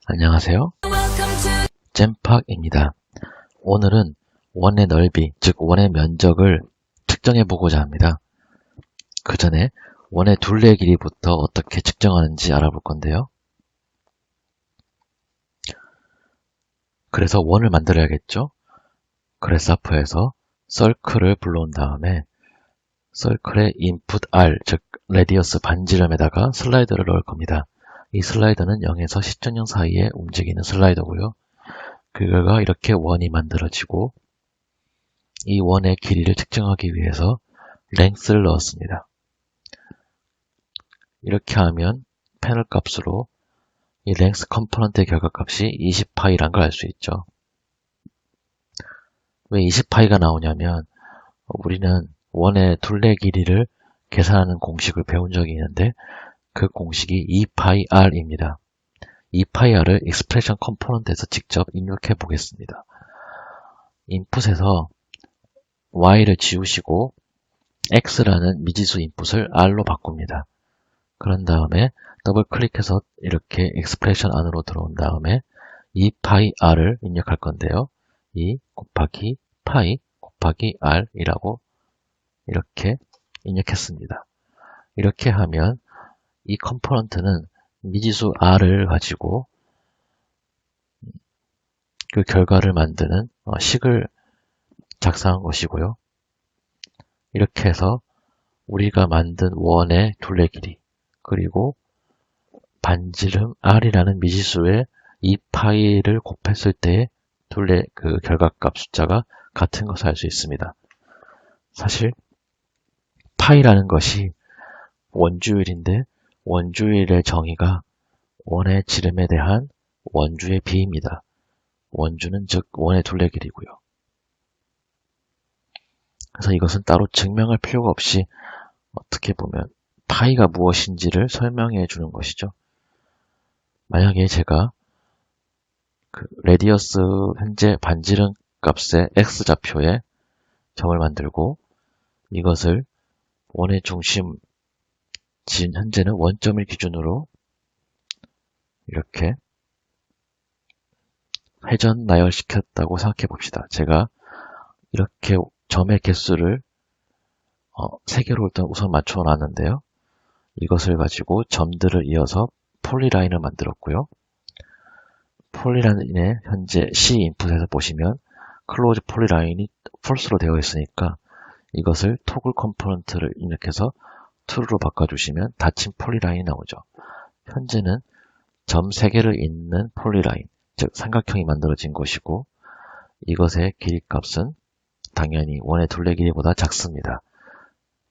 안녕하세요. 잼팍입니다. 오늘은 원의 넓이, 즉 원의 면적을 측정해 보고자 합니다. 그 전에 원의 둘레 길이부터 어떻게 측정하는지 알아볼 건데요. 그래서 원을 만들어야겠죠. 그래사프에서 서클을 불러온 다음에 서클의 인풋 R, 즉 레디어스 반지름에다가 슬라이더를 넣을 겁니다. 이 슬라이더는 0에서 10.0 사이에 움직이는 슬라이더고요. 그 결과 이렇게 원이 만들어지고 이 원의 길이를 측정하기 위해서 length를 넣었습니다. 이렇게 하면 패널 값으로 이 length 컴포넌트의 결과값이 20파이란 걸 알 수 있죠. 왜 20파이가 나오냐면 우리는 원의 둘레 길이를 계산하는 공식을 배운 적이 있는데 그 공식이 2파이r입니다. 2파이r을 익스프레션 컴포넌트에서 직접 입력해 보겠습니다. 인풋에서 y를 지우시고 x라는 미지수 인풋을 r로 바꿉니다. 그런 다음에 더블 클릭해서 이렇게 익스프레션 안으로 들어온 다음에 2파이r을 입력할 건데요. 2 곱하기 파이 곱하기 r이라고 이렇게 입력했습니다. 이렇게 하면 이 컴포넌트는 미지수 r을 가지고 그 결과를 만드는 식을 작성한 것이고요. 이렇게 해서 우리가 만든 원의 둘레 길이 그리고 반지름 r이라는 미지수의 2파이를 곱했을 때의 둘레 그 결과값 숫자가 같은 것을 알 수 있습니다. 사실 파이라는 것이 원주율인데 원주율의 정의가 원의 지름에 대한 원주의 비입니다. 원주는 즉 원의 둘레 길이고요. 그래서 이것은 따로 증명할 필요가 없이 어떻게 보면 파이가 무엇인지를 설명해 주는 것이죠. 만약에 제가 그 레디어스 현재 반지름 값의 x좌표에 점을 만들고 이것을 원의 중심 지금 현재는 원점을 기준으로 이렇게 회전 나열시켰다고 생각해 봅시다. 제가 이렇게 점의 개수를 3개로 일단 우선 맞춰 놨는데요. 이것을 가지고 점들을 이어서 폴리라인을 만들었고요. 폴리라인의 현재 C 인풋에서 보시면 클로즈 폴리라인이 false로 되어 있으니까 이것을 토글 컴포넌트를 입력해서 true로 바꿔주시면 닫힌 폴리라인이 나오죠. 현재는 점 3개를 잇는 폴리라인, 즉 삼각형이 만들어진 것이고 이것의 길이 값은 당연히 원의 둘레 길이보다 작습니다.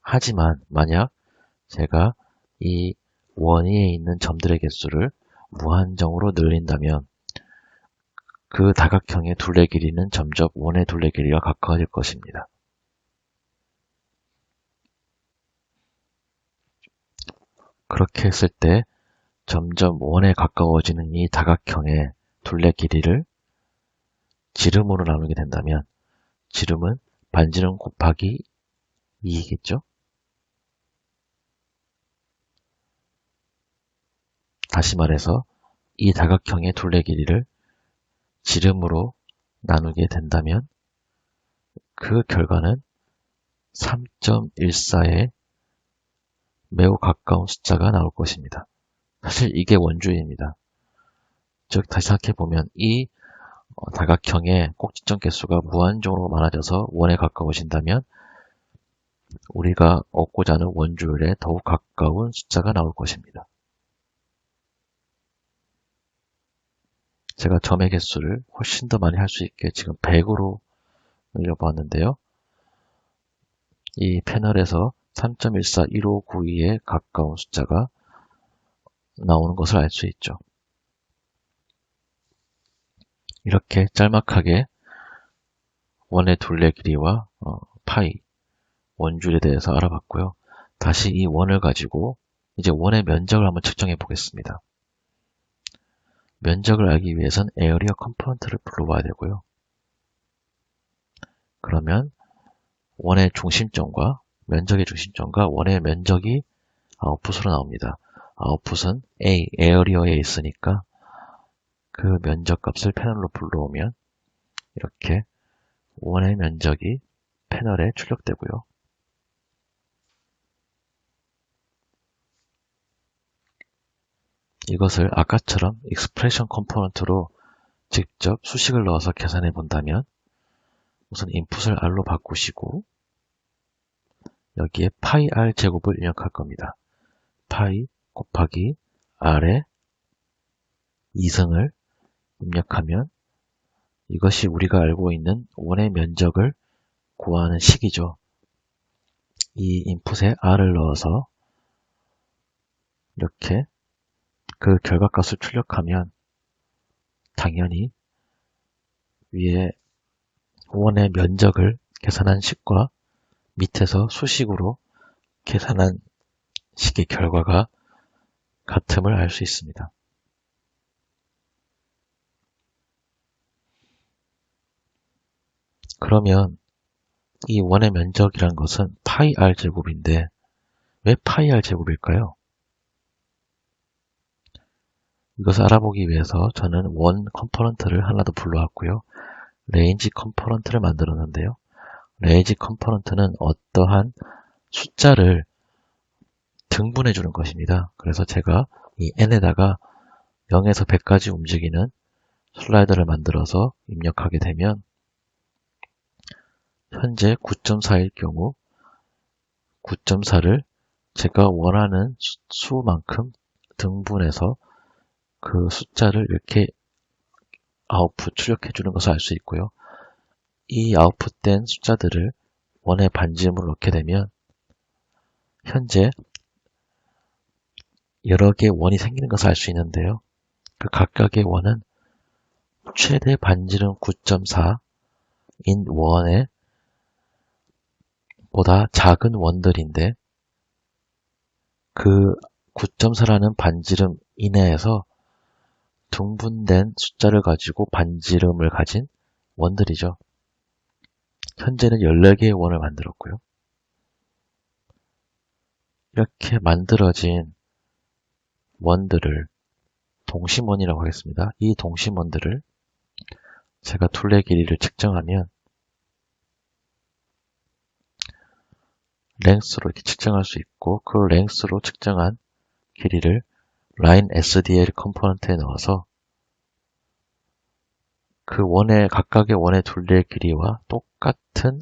하지만 만약 제가 이 원 위에 있는 점들의 개수를 무한정으로 늘린다면 그 다각형의 둘레 길이는 점점 원의 둘레 길이가 가까워질 것입니다. 그렇게 했을 때 점점 원에 가까워지는 이 다각형의 둘레 길이를 지름으로 나누게 된다면 지름은 반지름 곱하기 2이겠죠? 다시 말해서 이 다각형의 둘레 길이를 지름으로 나누게 된다면 그 결과는 3.14에 매우 가까운 숫자가 나올 것입니다. 사실 이게 원주입니다. 즉 다시 생각해보면 이 다각형의 꼭지점 개수가 무한정으로 많아져서 원에 가까워진다면 우리가 얻고자 하는 원주율에 더욱 가까운 숫자가 나올 것입니다. 제가 점의 개수를 훨씬 더 많이 할 수 있게 지금 100으로 늘려보았는데요. 이 패널에서 3.141592에 가까운 숫자가 나오는 것을 알 수 있죠. 이렇게 짤막하게 원의 둘레 길이와 파이, 원줄에 대해서 알아봤고요. 다시 이 원을 가지고 이제 원의 면적을 한번 측정해 보겠습니다. 면적을 알기 위해선 에어리어 컴포넌트를 불러봐야 되고요. 그러면 원의 중심점과 면적의 중심점과 원의 면적이 아웃풋으로 나옵니다. 아웃풋은 A, 에어리어에 있으니까 그 면적값을 패널로 불러오면 이렇게 원의 면적이 패널에 출력되고요. 이것을 아까처럼 익스프레션 컴포넌트로 직접 수식을 넣어서 계산해 본다면 우선 인풋을 r로 바꾸시고 여기에 파이 r 제곱을 입력할 겁니다. 파이 곱하기 r의 2승을 입력하면 이것이 우리가 알고 있는 원의 면적을 구하는 식이죠. 이 인풋에 r을 넣어서 이렇게 그 결과값을 출력하면 당연히 위에 원의 면적을 계산한 식과 밑에서 수식으로 계산한 식의 결과가 같음을 알 수 있습니다. 그러면 이 원의 면적이란 것은 파이 r 제곱인데 왜 파이 r 제곱일까요? 이것을 알아보기 위해서 저는 원 컴포넌트를 하나 더 불러왔고요. 레인지 컴포넌트를 만들었는데요. 레인지 컴포넌트는 어떠한 숫자를 등분해 주는 것입니다. 그래서 제가 이 n에다가 0에서 100까지 움직이는 슬라이더를 만들어서 입력하게 되면 현재 9.4일 경우 9.4를 제가 원하는 수만큼 등분해서 그 숫자를 이렇게 아웃풋 출력해 주는 것을 알 수 있고요. 이 아웃풋된 숫자들을 원의 반지름으로 넣게 되면 현재 여러 개의 원이 생기는 것을 알 수 있는데요. 그 각각의 원은 최대 반지름 9.4인 원의 보다 작은 원들인데 그 9.4라는 반지름 이내에서 등분된 숫자를 가지고 반지름을 가진 원들이죠. 현재는 14개의 원을 만들었고요. 이렇게 만들어진 원들을 동심원이라고 하겠습니다. 이 동심원들을 제가 둘레 길이를 측정하면 랭스로 이렇게 측정할 수 있고 그 랭스로 측정한 길이를 라인 SDL 컴포넌트에 넣어서 그 각각의 원의 둘레 길이와 똑같은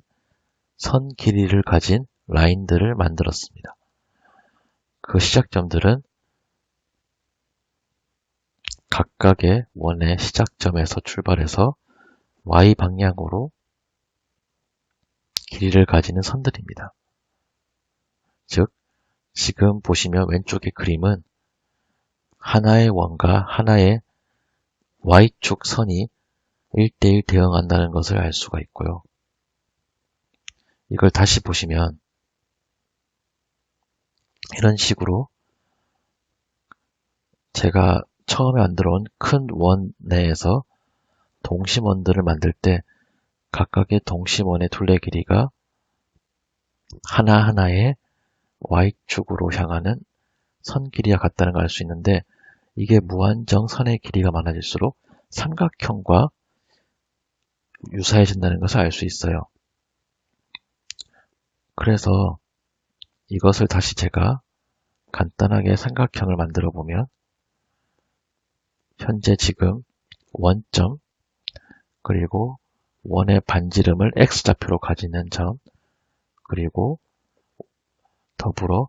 선 길이를 가진 라인들을 만들었습니다. 그 시작점들은 각각의 원의 시작점에서 출발해서 Y 방향으로 길이를 가지는 선들입니다. 즉, 지금 보시면 왼쪽의 그림은 하나의 원과 하나의 Y축 선이 1대1 대응한다는 것을 알 수가 있고요. 이걸 다시 보시면 이런 식으로 제가 처음에 만들어온 큰 원 내에서 동심원들을 만들 때 각각의 동심원의 둘레 길이가 하나하나의 Y축으로 향하는 선 길이와 같다는 걸 알 수 있는데 이게 무한정 선의 길이가 많아질수록 삼각형과 유사해진다는 것을 알 수 있어요. 그래서 이것을 다시 제가 간단하게 삼각형을 만들어 보면 현재 지금 원점 그리고 원의 반지름을 X좌표로 가지는 점 그리고 더불어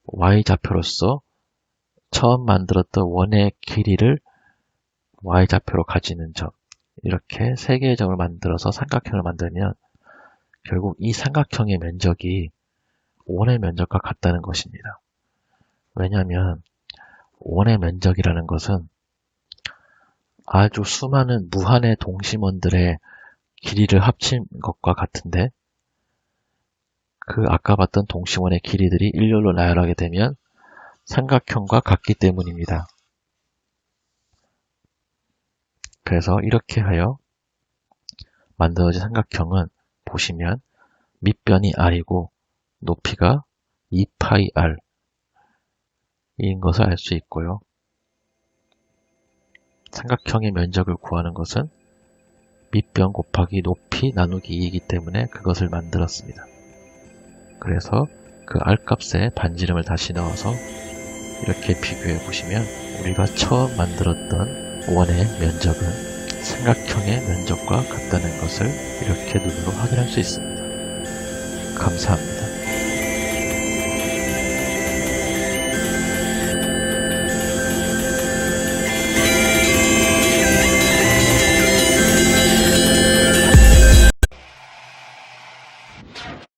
Y좌표로서 처음 만들었던 원의 길이를 Y좌표로 가지는 점 이렇게 세 개의 점을 만들어서 삼각형을 만들면 결국 이 삼각형의 면적이 원의 면적과 같다는 것입니다. 왜냐하면 원의 면적이라는 것은 아주 수많은 무한의 동심원들의 길이를 합친 것과 같은데 그 아까 봤던 동심원의 길이들이 일렬로 나열하게 되면 삼각형과 같기 때문입니다. 그래서 이렇게 하여 만들어진 삼각형은 보시면 밑변이 r이고 높이가 2파이 r 인 것을 알 수 있고요. 삼각형의 면적을 구하는 것은 밑변 곱하기 높이 나누기 2이기 때문에 그것을 만들었습니다. 그래서 그 R값에 반지름을 다시 넣어서 이렇게 비교해 보시면 우리가 처음 만들었던 원의 면적은 삼각형의 면적과 같다는 것을 이렇게 눈으로 확인할 수 있습니다. 감사합니다.